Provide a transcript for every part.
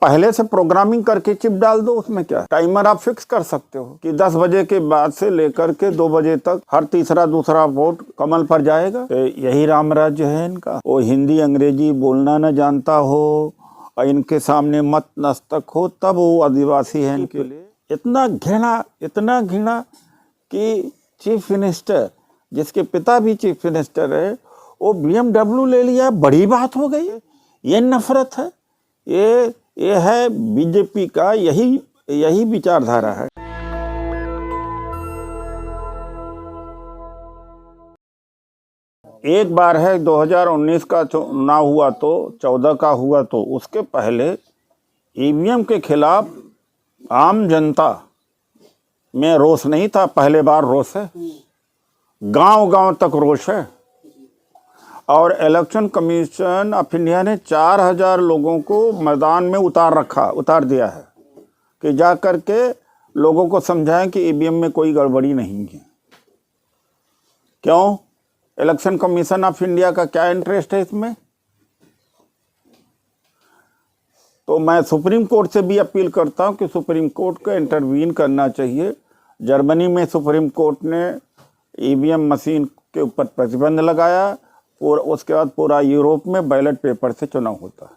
पहले से प्रोग्रामिंग करके चिप डाल दो, उसमें क्या टाइमर आप फिक्स कर सकते हो कि 10 बजे के बाद से लेकर के 2 बजे तक हर तीसरा दूसरा वोट कमल पर जाएगा। तो यही राम राज्य है इनका। वो हिंदी अंग्रेजी बोलना न जानता हो और इनके सामने मत नस्तक हो तब वो आदिवासी है इनके लिए। इतना घृणा कि चीफ मिनिस्टर, जिसके पिता भी चीफ मिनिस्टर है, वो BMW ले लिया, बड़ी बात हो गई। ये नफरत है, ये है बीजेपी का, यही विचारधारा है। एक बार है 2019 का चुनाव हुआ तो 14 का हुआ तो उसके पहले EVM के खिलाफ आम जनता में रोष नहीं था। पहले बार रोष है, गांव तक रोष है। और इलेक्शन कमीशन ऑफ इंडिया ने 4000 लोगों को मैदान में उतार दिया है कि जा कर के लोगों को समझाएं कि EVM में कोई गड़बड़ी नहीं है। क्यों? इलेक्शन कमीशन ऑफ इंडिया का क्या इंटरेस्ट है इसमें? तो मैं सुप्रीम कोर्ट से भी अपील करता हूं कि सुप्रीम कोर्ट को इंटरवीन करना चाहिए। जर्मनी में सुप्रीम कोर्ट ने EVM मशीन के ऊपर प्रतिबंध लगाया और उसके बाद पूरा यूरोप में बैलेट पेपर से चुनाव होता है।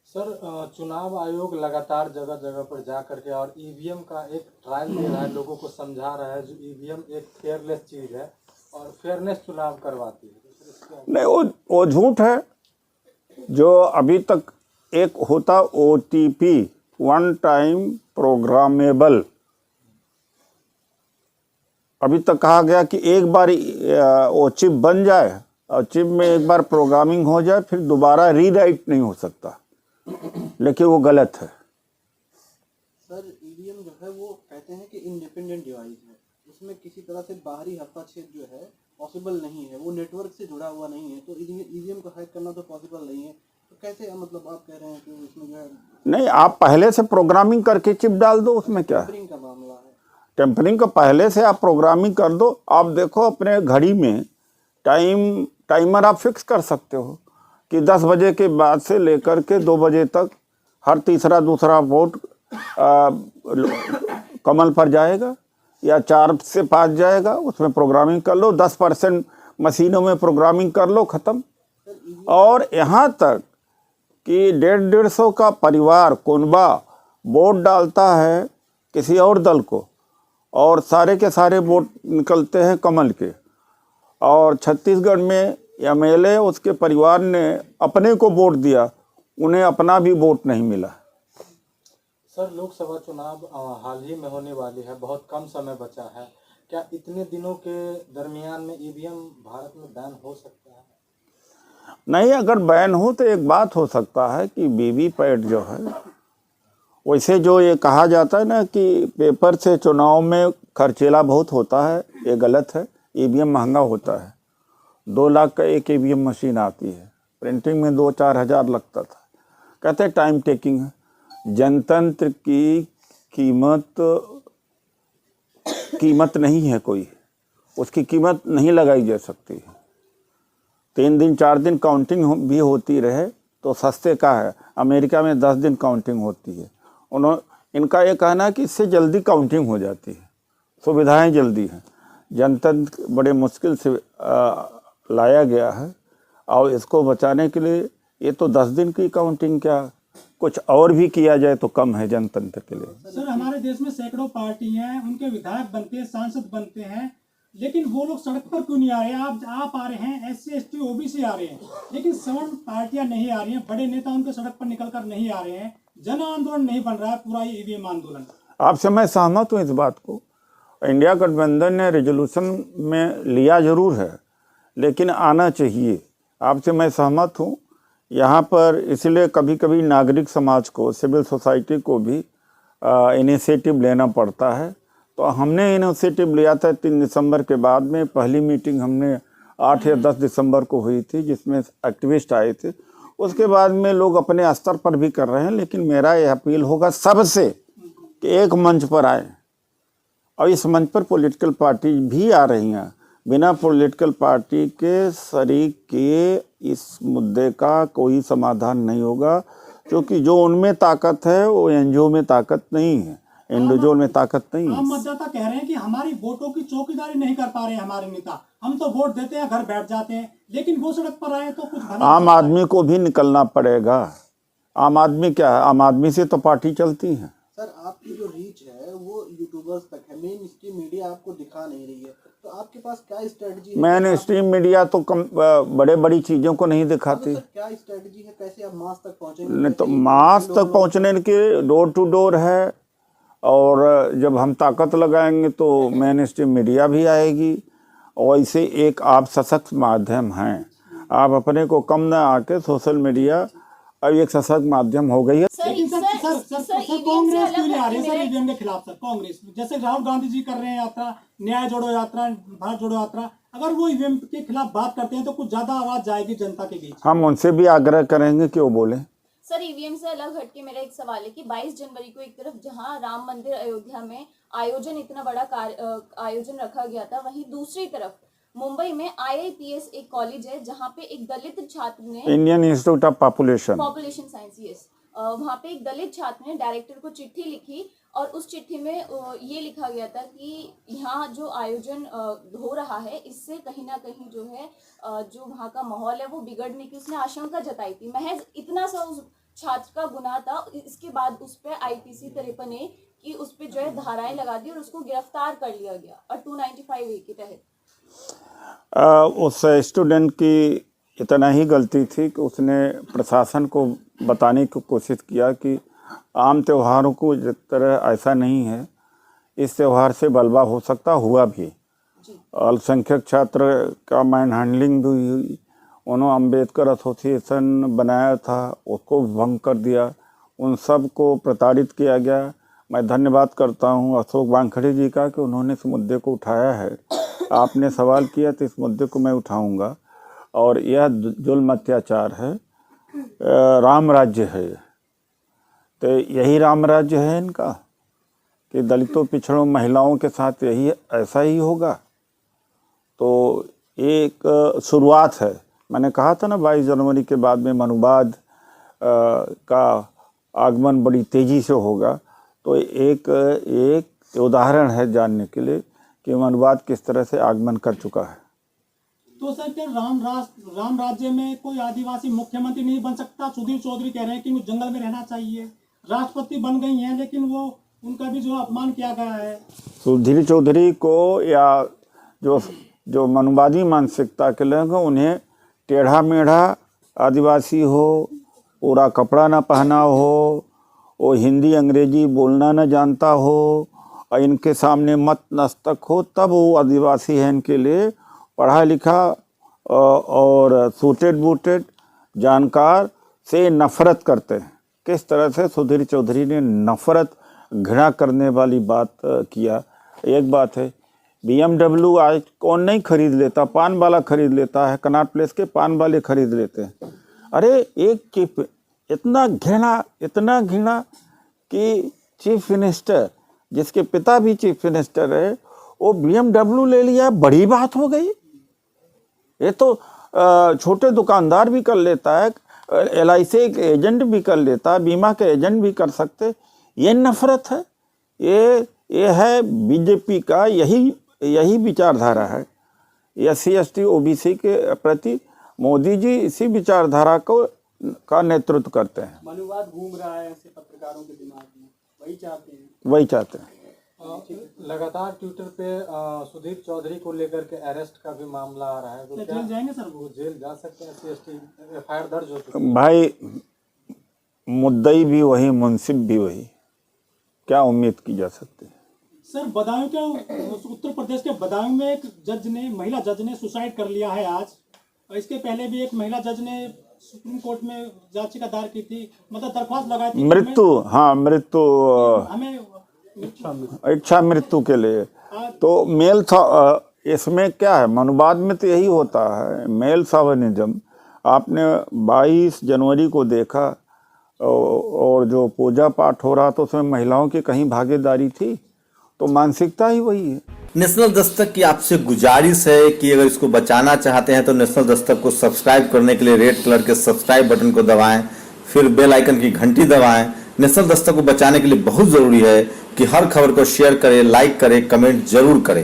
सर, चुनाव आयोग लगातार जगह जगह पर जा करके और EVM का एक ट्रायल दे रहा है, लोगों को समझा रहा है जो EVM एक फेयरलेस चीज है और फेयरनेस चुनाव करवाती है। नहीं, वो झूठ है। जो अभी तक एक होता OTP, वन टाइम प्रोग्रामेबल, अभी तक कहा गया कि एक बार वो चिप बन जाए और चिप में एक बार प्रोग्रामिंग हो जाए फिर दोबारा रीराइट नहीं हो सकता, लेकिन वो गलत है। सर, EVM जो है वो कहते हैं कि इंडिपेंडेंट डिवाइस है, उसमें किसी तरह से बाहरी हस्तक्षेप जो है पॉसिबल नहीं है, वो नेटवर्क से जुड़ा हुआ नहीं है, तो EVM को हैक करना तो पॉसिबल नहीं है। तो कैसे मतलब आप कह रहे हैं कि उसमें जो है नहीं, आप पहले से प्रोग्रामिंग करके चिप डाल दो, उसमें क्या है? टेम्परिंग का मामला है। टेम्परिंग का पहले से आप प्रोग्रामिंग कर दो। आप देखो अपने घड़ी में टाइमर आप फिक्स कर सकते हो कि 10 बजे के बाद से लेकर के 2 बजे तक हर तीसरा दूसरा वोट कमल पर जाएगा या 4 से 5 जाएगा। उसमें प्रोग्रामिंग कर लो, 10% मशीनों में प्रोग्रामिंग कर लो, ख़त्म। और यहाँ तक कि 150 का परिवार कुनबा वोट डालता है किसी और दल को और सारे के सारे वोट निकलते हैं कमल के। और छत्तीसगढ़ में MLA उसके परिवार ने अपने को वोट दिया, उन्हें अपना भी वोट नहीं मिला। सर, लोकसभा चुनाव हाल ही में होने वाली है, बहुत कम समय बचा है। क्या इतने दिनों के दरमियान में EVM भारत में बैन हो सकता है? नहीं, अगर बैन हो तो एक बात हो सकता है कि VVPAT जो है, वैसे जो ये कहा जाता है ना कि पेपर से चुनाव में खर्चीला बहुत होता है, ये गलत है। EVM महंगा होता है, 2 लाख का एक EVM मशीन आती है, प्रिंटिंग में 2-4 हज़ार लगता था। कहते हैं टाइम टेकिंग है। जनतंत्र की कीमत नहीं है कोई, उसकी कीमत नहीं लगाई जा सकती है। 3 दिन 4 दिन काउंटिंग भी होती रहे तो सस्ते का है। अमेरिका में 10 दिन काउंटिंग होती है। इनका ये कहना है कि इससे जल्दी काउंटिंग हो जाती है, सुविधाएं जल्दी हैं। जनतंत्र बड़े मुश्किल से लाया गया है और इसको बचाने के लिए ये तो 10 दिन की काउंटिंग, क्या कुछ और भी किया जाए तो कम है जनतंत्र के लिए। सर, हमारे देश में सैकड़ों पार्टी हैं, उनके विधायक बनते हैं, सांसद बनते हैं, लेकिन वो लोग सड़क पर क्यों नहीं आ रहे हैं? आप आ रहे हैं, SC ST OBC आ रहे हैं, लेकिन सवर्ण पार्टियां नहीं आ रही हैं, बड़े नेता उनके सड़क पर निकल कर नहीं आ रहे हैं। जन आंदोलन नहीं बन रहा है पूरा EVM आंदोलन। आपसे मैं सहमत हूँ इस बात को। इंडिया गठबंधन ने रेजोल्यूशन में लिया जरूर है, लेकिन आना चाहिए। आपसे मैं सहमत हूँ। यहाँ पर इसलिए कभी कभी नागरिक समाज को, सिविल सोसाइटी को भी इनिशिएटिव लेना पड़ता है। तो हमने इनिशिएटिव लिया था 3 दिसंबर के बाद में। पहली मीटिंग हमने 8 या 10 दिसंबर को हुई थी, जिसमें एक्टिविस्ट आए थे। उसके बाद में लोग अपने स्तर पर भी कर रहे हैं, लेकिन मेरा यह अपील होगा सबसे कि एक मंच पर आए और इस मंच पर पॉलिटिकल पार्टी भी आ रही हैं। बिना पॉलिटिकल पार्टी के शरीक किए इस मुद्दे का कोई समाधान नहीं होगा। क्योंकि जो उनमें ताकत है वो एनजीओ में ताकत नहीं है, इंडिविजुअल में ताकत नहीं है। आम मतदाता कह रहे हैं कि हमारी वोटों की चौकीदारी नहीं कर पा रहे हैं हमारे नेता, हम तो वोट देते हैं घर बैठ जाते हैं, लेकिन वो सड़क पर आए तो कुछ भला आम आदमी को भी निकलना पड़ेगा। आम आदमी क्या है, आम आदमी से तो पार्टी चलती है। सर आपकी जो रीच है वो यूट्यूबर्स तक है, मेन स्ट्रीम मीडिया आपको दिखा नहीं रही है, तो आपके पास क्या स्ट्रेटजी है? मैन स्ट्रीम मीडिया तो बड़े बड़ी चीज़ों को नहीं दिखाती। सर क्या स्ट्रेटजी है, कैसे आप मास तक पहुंचेंगे? नहीं तो मास तक पहुंचने के डोर टू डोर है, और जब हम ताकत लगाएंगे तो मेन स्ट्रीम मीडिया भी आएगी। और इसे एक आप सशक्त माध्यम हैं, आप अपने को कम ना आके सोशल मीडिया अब एक सशक्त माध्यम हो गई है। लेकिन सर कांग्रेस क्यों नहीं आ रही है सर ईवीएम के खिलाफ? सर कांग्रेस जैसे राहुल गांधी जी कर रहे हैं यात्रा, न्याय जोड़ो यात्रा, भारत जोड़ो यात्रा, अगर वो ईवीएम के खिलाफ बात करते हैं तो कुछ ज्यादा आवाज जाएगी जनता के बीच। हम उनसे भी आग्रह करेंगे कि वो बोले। सर ईवीएम से अलग हटके मेरा एक सवाल है कि 22 जनवरी को एक तरफ जहां राम मंदिर अयोध्या में आयोजन इतना बड़ा आयोजन रखा गया था, वहीं दूसरी तरफ मुंबई में IIPS एक कॉलेज है जहां पे एक दलित छात्र ने Indian institute of population science, yes, वहां पे एक दलित छात्र ने डायरेक्टर को चिट्ठी लिखी और उस चिट्ठी में ये लिखा गया था कि यहाँ जो आयोजन हो रहा है इससे कहीं ना कहीं जो है जो वहाँ का माहौल है वो बिगड़ने की उसने आशंका जताई थी। महज इतना सा उस छात्र का गुनाह था, इसके बाद उस पर IPC 53A की उस पर जो है धाराएं लगा दी और उसको गिरफ्तार कर लिया गया और 295A के तहत। उस स्टूडेंट की इतना ही गलती थी कि उसने प्रशासन को बताने की कोशिश किया कि आम त्योहारों को जिस तरह ऐसा नहीं है, इस त्यौहार से बलवा हो सकता, हुआ भी। अल्पसंख्यक छात्र का मैन हैंडलिंग भी हुई, उन्होंने अम्बेडकर एसोसिएशन बनाया था उसको भंग कर दिया, उन सब को प्रताड़ित किया गया। मैं धन्यवाद करता हूं अशोक वानखेड़े जी का कि उन्होंने इस मुद्दे को उठाया है। आपने सवाल किया तो इस मुद्दे को मैं उठाऊंगा। और यह जुल्म अत्याचार है, राम राज्य है, तो यही राम राज्य है इनका कि दलितों पिछड़ों महिलाओं के साथ यही ऐसा ही होगा। तो एक शुरुआत है। मैंने कहा था ना 22 जनवरी के बाद में मनुवाद का आगमन बड़ी तेज़ी से होगा, तो एक उदाहरण है जानने के लिए कि मनुवाद किस तरह से आगमन कर चुका है। तो सर क्या राम राज्य में कोई आदिवासी मुख्यमंत्री नहीं बन सकता? सुधीर चौधरी कह रहे हैं कि वो जंगल में रहना चाहिए, राष्ट्रपति बन गई हैं, लेकिन वो उनका भी जो अपमान किया गया है। सुधीर चौधरी को या जो मनुवादी मानसिकता के लोग हैं उन्हें टेढ़ा मेढ़ा आदिवासी हो, पूरा कपड़ा ना पहना हो, वो हिंदी अंग्रेजी बोलना न जानता हो और इनके सामने मत नस्तक हो, तब वो आदिवासी है इनके लिए पढ़ा लिखा और सूटेड बूटेड जानकार से नफ़रत करते हैं। किस तरह से सुधीर चौधरी ने नफ़रत घृणा करने वाली बात किया। एक बात है, BMW आज कौन नहीं खरीद लेता, पान वाला खरीद लेता है, कनॉट प्लेस के पान वाले खरीद लेते हैं। अरे एक चीफ, इतना घृणा कि चीफ मिनिस्टर जिसके पिता भी चीफ मिनिस्टर है वो BMW ले लिया, बड़ी बात हो गई। ये तो छोटे दुकानदार भी कर लेता है, LIC के एजेंट भी कर लेता है, बीमा के एजेंट भी कर सकते। ये नफरत है, ये है बीजेपी का यही विचारधारा है। SC ST OBC के प्रति मोदी जी इसी विचारधारा का नेतृत्व करते हैं। मनुवाद घूम रहा है ऐसे पत्रकारों के दिमाग में, वही चाहते हैं। लगातार ट्विटर पे सुधीर चौधरी को लेकर के अरेस्ट का भी मामला आ रहा है, तो क्या जेल जाएंगे सर? वो जेल जा सकते हैं? SC ST FIR दर्ज हो चुकी है। भाई मुद्दई भी वही, मुंसिफ भी वही, क्या उम्मीद की जा सकती है? सर बदायूं के उत्तर प्रदेश के बदायूं में एक महिला जज ने सुसाइड कर लिया है आज, और इसके पहले भी एक महिला जज ने सुप्रीम कोर्ट में याचिका दायर की थी, मतलब दरख्वास्त लगाई थी मृत्यु हमें इच्छा मृत्यु के लिए। तो मेल इसमें क्या है, मनुवाद में तो यही होता है, मेल सावनिज्म। आपने 22 जनवरी को देखा और जो पूजा पाठ हो रहा था उसमें महिलाओं की कहीं भागीदारी थी, तो मानसिकता ही वही है। नेशनल दस्तक की आपसे गुजारिश है कि अगर इसको बचाना चाहते हैं तो नेशनल दस्तक को सब्सक्राइब करने के लिए रेड कलर के सब्सक्राइब बटन को दबाएं, फिर बेल आइकन की घंटी दबाएं। नेशनल दस्तक को बचाने के लिए बहुत जरूरी है कि हर खबर को शेयर करें, लाइक करें, कमेंट जरूर करें।